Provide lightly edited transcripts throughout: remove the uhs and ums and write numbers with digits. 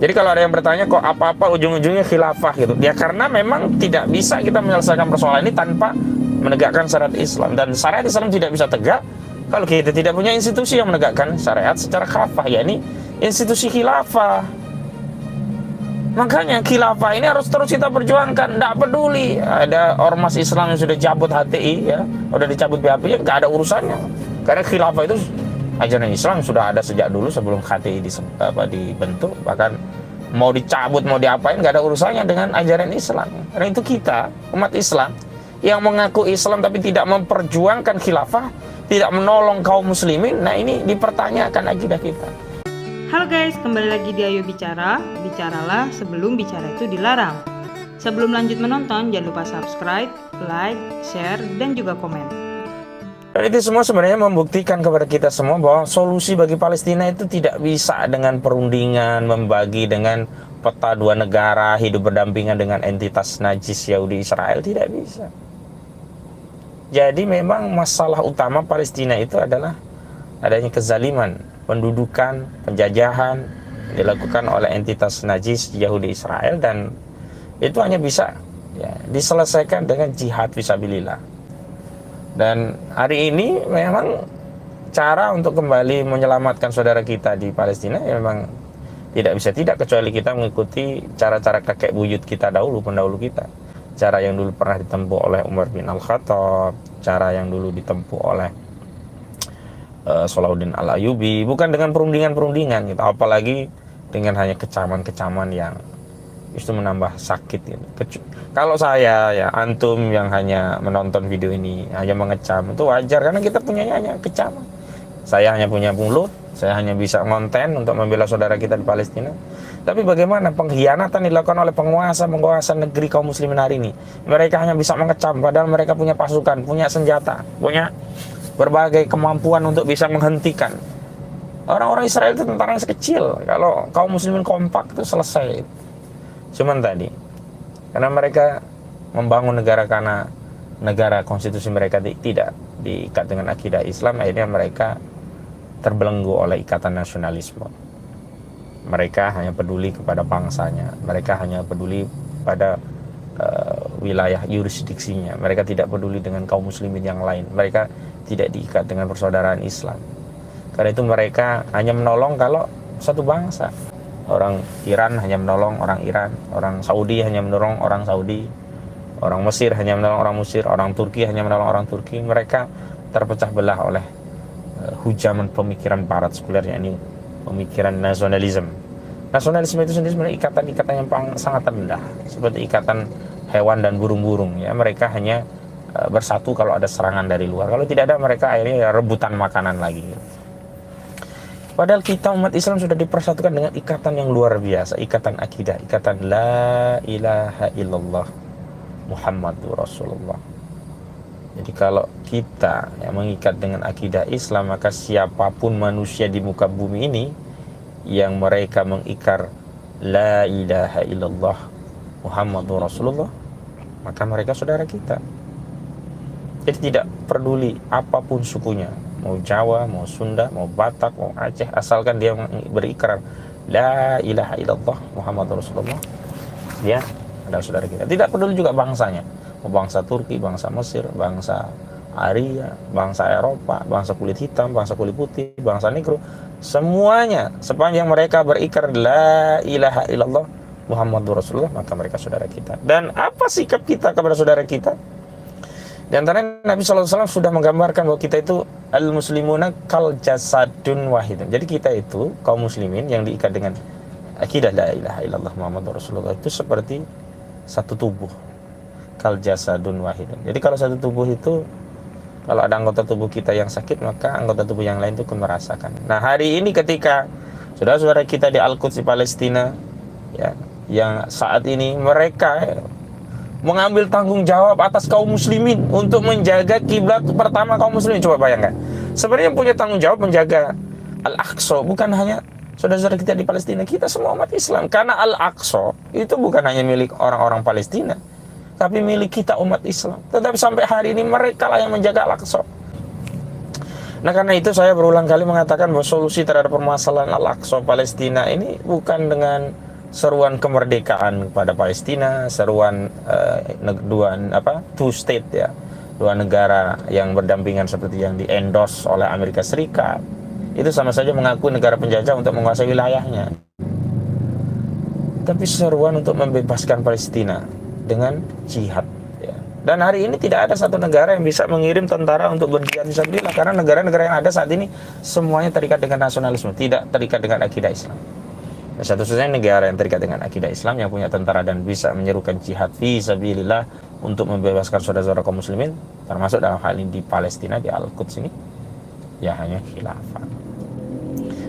Jadi kalau ada yang bertanya kok apa-apa ujung-ujungnya khilafah gitu, ya karena memang tidak bisa kita menyelesaikan persoalan ini tanpa menegakkan syariat Islam, dan syariat Islam tidak bisa tegak kalau kita tidak punya institusi yang menegakkan syariat secara khilafah, yakni institusi khilafah. Makanya khilafah ini harus terus kita perjuangkan. Tidak peduli ada ormas Islam yang sudah cabut HTI, ya, sudah dicabut BAP, ya nggak ada urusannya. Karena khilafah itu ajaran Islam sudah ada sejak dulu sebelum HTI dibentuk. Bahkan mau dicabut mau diapain nggak ada urusannya dengan ajaran Islam. Karena itu kita umat Islam yang mengaku Islam tapi tidak memperjuangkan khilafah, tidak menolong kaum muslimin. Nah, ini dipertanyakan akidah kita. Halo guys, kembali lagi di Ayo Bicara. Bicaralah sebelum bicara itu dilarang. Sebelum lanjut menonton, jangan lupa subscribe, like, share, dan juga komen. Dan itu semua sebenarnya membuktikan kepada kita semua bahwa solusi bagi Palestina itu tidak bisa dengan perundingan, membagi dengan peta dua negara, hidup berdampingan dengan entitas najis Yahudi Israel, tidak bisa. Jadi memang masalah utama Palestina itu adalah adanya kezaliman, pendudukan, penjajahan dilakukan oleh entitas najis Yahudi Israel, dan itu hanya bisa diselesaikan dengan jihad fisabilillah. Dan hari ini memang cara untuk kembali menyelamatkan saudara kita di Palestina ya memang tidak bisa tidak kecuali kita mengikuti cara-cara kakek buyut kita dahulu, pendahulu kita. Cara yang dulu pernah ditempuh oleh Umar bin Al-Khattab, cara yang dulu ditempuh oleh Salahuddin Al-Ayyubi, bukan dengan perundingan-perundingan gitu, apalagi dengan hanya kecaman-kecaman yang itu menambah sakit gitu. Kalau saya ya, antum yang hanya menonton video ini hanya mengecam, itu wajar karena kita punya hanya kecaman. Saya hanya punya mulut, saya hanya bisa konten untuk membela saudara kita di Palestina. Tapi bagaimana pengkhianatan dilakukan oleh penguasa negeri kaum muslimin hari ini? Mereka hanya bisa mengecam padahal mereka punya pasukan, punya senjata, punya berbagai kemampuan untuk bisa menghentikan. Orang-orang Israel itu tentara yang sekecil. Kalau kaum muslimin kompak itu selesai. Cuman tadi, karena mereka membangun negara karena negara konstitusi mereka tidak diikat dengan akidah Islam, akhirnya mereka terbelenggu oleh ikatan nasionalisme. Mereka hanya peduli kepada bangsanya, mereka hanya peduli pada wilayah yurisdiksinya. Mereka tidak peduli dengan kaum muslimin yang lain. Mereka tidak diikat dengan persaudaraan Islam. Karena itu mereka hanya menolong kalau satu bangsa. Orang Iran hanya menolong orang Iran, orang Saudi hanya menolong orang Saudi, orang Mesir hanya menolong orang Mesir, orang Turki hanya menolong orang Turki. Mereka terpecah belah oleh hujaman pemikiran barat sekuler, yakni pemikiran nasionalisme. Nasionalisme itu sendiri sebenarnya ikatan-ikatan yang sangat rendah, seperti ikatan hewan dan burung-burung. Ya, mereka hanya bersatu kalau ada serangan dari luar. Kalau tidak ada, mereka akhirnya rebutan makanan lagi. Padahal kita umat Islam sudah dipersatukan dengan ikatan yang luar biasa, ikatan akidah, ikatan la ilaha illallah Muhammadur Rasulullah. Jadi kalau kita yang mengikat dengan akidah Islam, maka siapapun manusia di muka bumi ini yang mereka mengikar la ilaha illallah Muhammadur Rasulullah, maka mereka saudara kita. Jadi tidak peduli apapun sukunya, mau Jawa, mau Sunda, mau Batak, mau Aceh, asalkan dia berikrar la ilaha illallah Muhammadur Rasulullah, dia adalah saudara kita. Tidak peduli juga bangsanya, mau bangsa Turki, bangsa Mesir, bangsa Arya, bangsa Eropa, bangsa kulit hitam, bangsa kulit putih, bangsa negro, semuanya sepanjang mereka berikrar la ilaha illallah Muhammadur Rasulullah, maka mereka saudara kita. Dan apa sikap kita kepada saudara kita? Di antara Nabi SAW sudah menggambarkan bahwa kita itu al-muslimuna kal jasadun wahidun. Jadi kita itu kaum muslimin yang diikat dengan akidah la ilaha illallah Muhammadur Rasulullah itu seperti satu tubuh, kal jasadun wahidun. Jadi kalau satu tubuh itu, kalau ada anggota tubuh kita yang sakit, maka anggota tubuh yang lain itu akan merasakan. Nah, hari ini ketika saudara-saudara kita di Al-Quds di Palestina, ya, yang saat ini mereka mengambil tanggung jawab atas kaum muslimin untuk menjaga kiblat pertama kaum muslimin. Coba bayangkan, sebenarnya punya tanggung jawab menjaga Al-Aqsa bukan hanya saudara-saudara kita di Palestina, kita semua umat Islam. Karena Al-Aqsa itu bukan hanya milik orang-orang Palestina, tapi milik kita umat Islam. Tetapi sampai hari ini mereka lah yang menjaga Al-Aqsa. Nah, karena itu saya berulang kali mengatakan bahwa solusi terhadap permasalahan Al-Aqsa Palestina ini bukan dengan seruan kemerdekaan kepada Palestina, seruan two state ya, dua negara yang berdampingan seperti yang di-endorse oleh Amerika Serikat. Itu sama saja mengakui negara penjajah untuk menguasai wilayahnya. Tapi seruan untuk membebaskan Palestina dengan jihad. Dan hari ini tidak ada satu negara yang bisa mengirim tentara untuk berjihad fisabilillah, karena negara-negara yang ada saat ini semuanya terikat dengan nasionalisme, tidak terikat dengan akidah Islam. Dan satu-satunya negara yang terikat dengan akidah Islam yang punya tentara dan bisa menyerukan jihad fisabilillah untuk membebaskan saudara-saudara kaum muslimin, termasuk dalam hal ini di Palestina, di Al-Quds ini, ya hanya khilafah.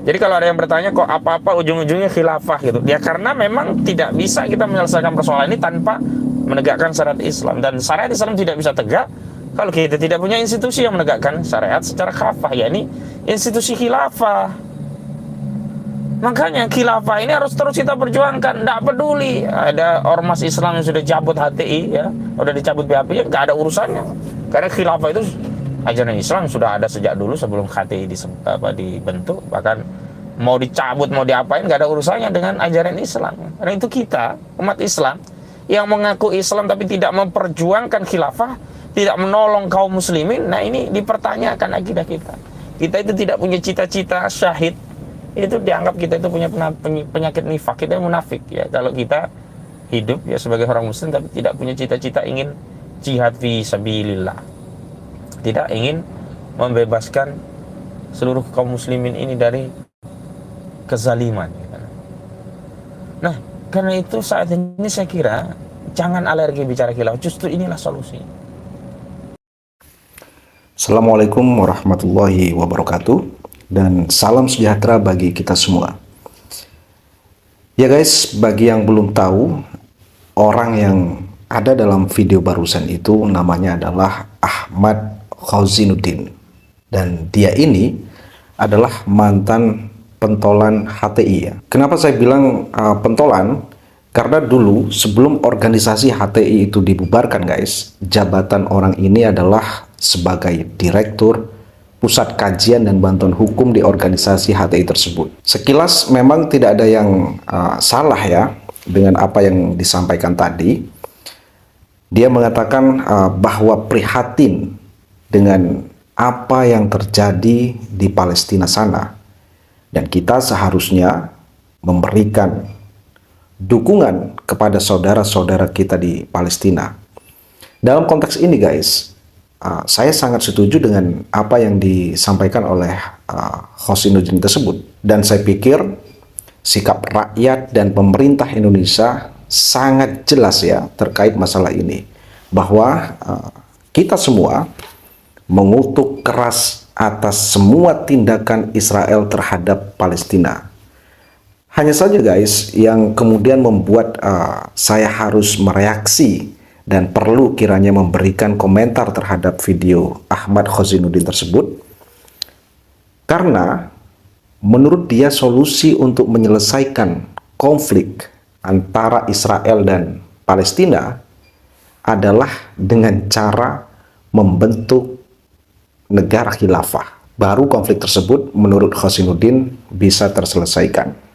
Jadi kalau ada yang bertanya kok apa-apa ujung-ujungnya khilafah gitu, ya karena memang tidak bisa kita menyelesaikan persoalan ini tanpa menegakkan syariat Islam, dan syariat Islam tidak bisa tegak kalau kita tidak punya institusi yang menegakkan syariat secara khafah, yakni institusi khilafah. Makanya khilafah ini harus terus kita perjuangkan, tidak peduli ada ormas Islam yang sudah cabut HTI ya, sudah dicabut BHP, ya nggak ada urusannya, karena khilafah itu ajaran Islam sudah ada sejak dulu sebelum HTI dibentuk, bahkan mau dicabut mau diapain nggak ada urusannya dengan ajaran Islam. Karena itu kita umat Islam yang mengaku Islam tapi tidak memperjuangkan khilafah, tidak menolong kaum muslimin, nah ini dipertanyakan akidah kita. Kita itu tidak punya cita-cita syahid, itu dianggap kita itu punya penyakit nifak, kita munafik ya kalau kita hidup ya sebagai orang muslim tapi tidak punya cita-cita ingin jihad fi sabilillah, tidak ingin membebaskan seluruh kaum muslimin ini dari kezaliman. Nah, karena itu saat ini saya kira jangan alergi bicara khilafah, justru inilah solusi. Assalamualaikum warahmatullahi wabarakatuh, dan salam sejahtera bagi kita semua. Ya guys, bagi yang belum tahu, orang yang ada dalam video barusan itu namanya adalah Ahmad Khozinuddin, dan dia ini adalah mantan pentolan HTI ya. Kenapa saya bilang pentolan? Karena dulu sebelum organisasi HTI itu dibubarkan guys, jabatan orang ini adalah sebagai Direktur Pusat Kajian dan Bantuan Hukum di organisasi HTI tersebut. Sekilas memang tidak ada yang salah ya dengan apa yang disampaikan tadi. Dia mengatakan bahwa prihatin dengan apa yang terjadi di Palestina sana, dan kita seharusnya memberikan dukungan kepada saudara-saudara kita di Palestina. Dalam konteks ini guys, saya sangat setuju dengan apa yang disampaikan oleh Khozinuddin tersebut, dan saya pikir sikap rakyat dan pemerintah Indonesia sangat jelas ya terkait masalah ini, bahwa kita semua mengutuk keras atas semua tindakan Israel terhadap Palestina. Hanya saja guys, yang kemudian membuat saya harus mereaksi dan perlu kiranya memberikan komentar terhadap video Ahmad Khozinuddin tersebut, karena menurut dia solusi untuk menyelesaikan konflik antara Israel dan Palestina adalah dengan cara membentuk negara khilafah. Baru konflik tersebut menurut Khozinuddin bisa terselesaikan.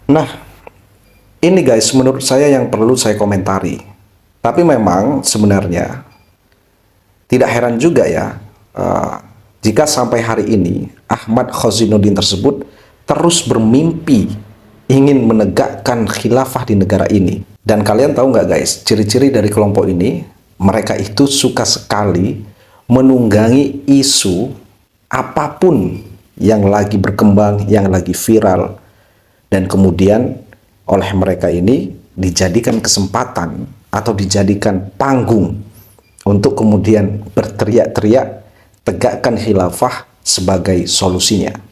Nah, ini guys menurut saya yang perlu saya komentari. Tapi memang sebenarnya tidak heran juga ya jika sampai hari ini Ahmad Khozinuddin tersebut terus bermimpi ingin menegakkan khilafah di negara ini. Dan kalian tahu nggak guys, ciri-ciri dari kelompok ini, mereka itu suka sekali menunggangi isu apapun yang lagi berkembang, yang lagi viral, dan kemudian oleh mereka ini dijadikan kesempatan atau dijadikan panggung untuk kemudian berteriak-teriak tegakkan khilafah sebagai solusinya.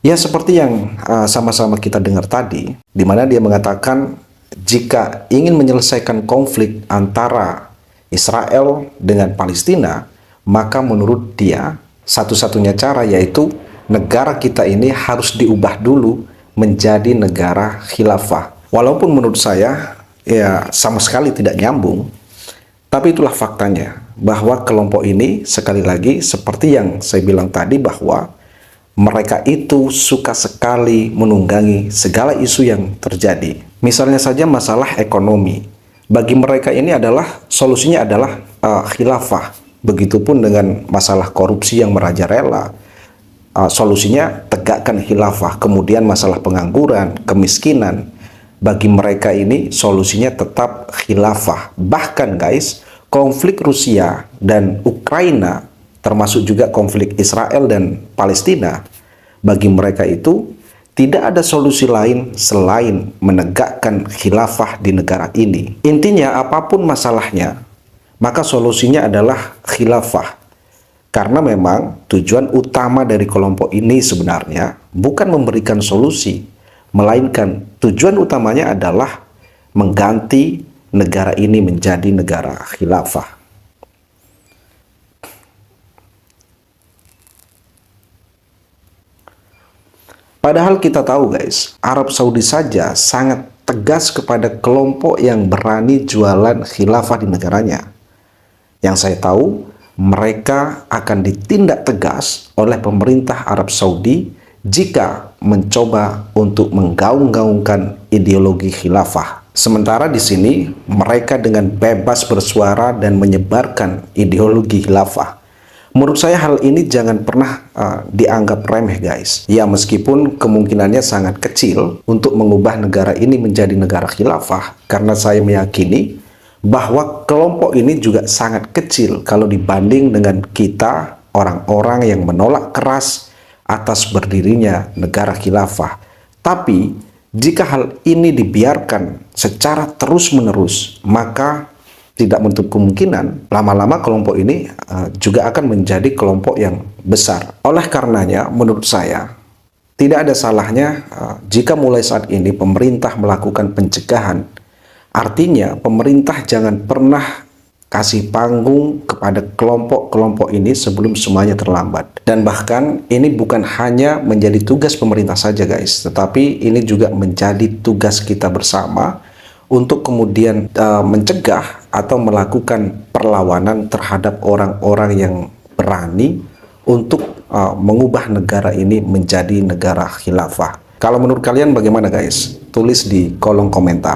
Ya seperti yang sama-sama kita dengar tadi, di mana dia mengatakan jika ingin menyelesaikan konflik antara Israel dengan Palestina, maka menurut dia satu-satunya cara yaitu negara kita ini harus diubah dulu menjadi negara khilafah. Walaupun menurut saya ya sama sekali tidak nyambung. Tapi itulah faktanya, bahwa kelompok ini sekali lagi seperti yang saya bilang tadi, bahwa mereka itu suka sekali menunggangi segala isu yang terjadi. Misalnya saja masalah ekonomi. Bagi mereka ini adalah solusinya adalah khilafah. Begitupun dengan masalah korupsi yang merajalela. Solusinya tegakkan khilafah. Kemudian masalah pengangguran, kemiskinan. Bagi mereka ini solusinya tetap khilafah. Bahkan guys, konflik Rusia dan Ukraina, termasuk juga konflik Israel dan Palestina, bagi mereka itu tidak ada solusi lain selain menegakkan khilafah di negara ini. Intinya apapun masalahnya, maka solusinya adalah khilafah. Karena memang tujuan utama dari kelompok ini sebenarnya bukan memberikan solusi, melainkan tujuan utamanya adalah mengganti negara ini menjadi negara khilafah. Padahal kita tahu guys, Arab Saudi saja sangat tegas kepada kelompok yang berani jualan khilafah di negaranya. Yang saya tahu, mereka akan ditindak tegas oleh pemerintah Arab Saudi jika mencoba untuk menggaung-gaungkan ideologi khilafah. Sementara di sini, mereka dengan bebas bersuara dan menyebarkan ideologi khilafah. Menurut saya hal ini jangan pernah dianggap remeh guys. Ya meskipun kemungkinannya sangat kecil untuk mengubah negara ini menjadi negara khilafah. Karena saya meyakini bahwa kelompok ini juga sangat kecil kalau dibanding dengan kita, orang-orang yang menolak keras atas berdirinya negara khilafah. Tapi jika hal ini dibiarkan secara terus-menerus, maka tidak menutup kemungkinan lama-lama kelompok ini juga akan menjadi kelompok yang besar. Oleh karenanya, menurut saya tidak ada salahnya jika mulai saat ini pemerintah melakukan pencegahan. Artinya pemerintah jangan pernah kasih panggung kepada kelompok-kelompok ini sebelum semuanya terlambat. Dan bahkan ini bukan hanya menjadi tugas pemerintah saja guys, tetapi ini juga menjadi tugas kita bersama untuk kemudian mencegah atau melakukan perlawanan terhadap orang-orang yang berani untuk mengubah negara ini menjadi negara khilafah. Kalau menurut kalian bagaimana guys? Tulis di kolom komentar.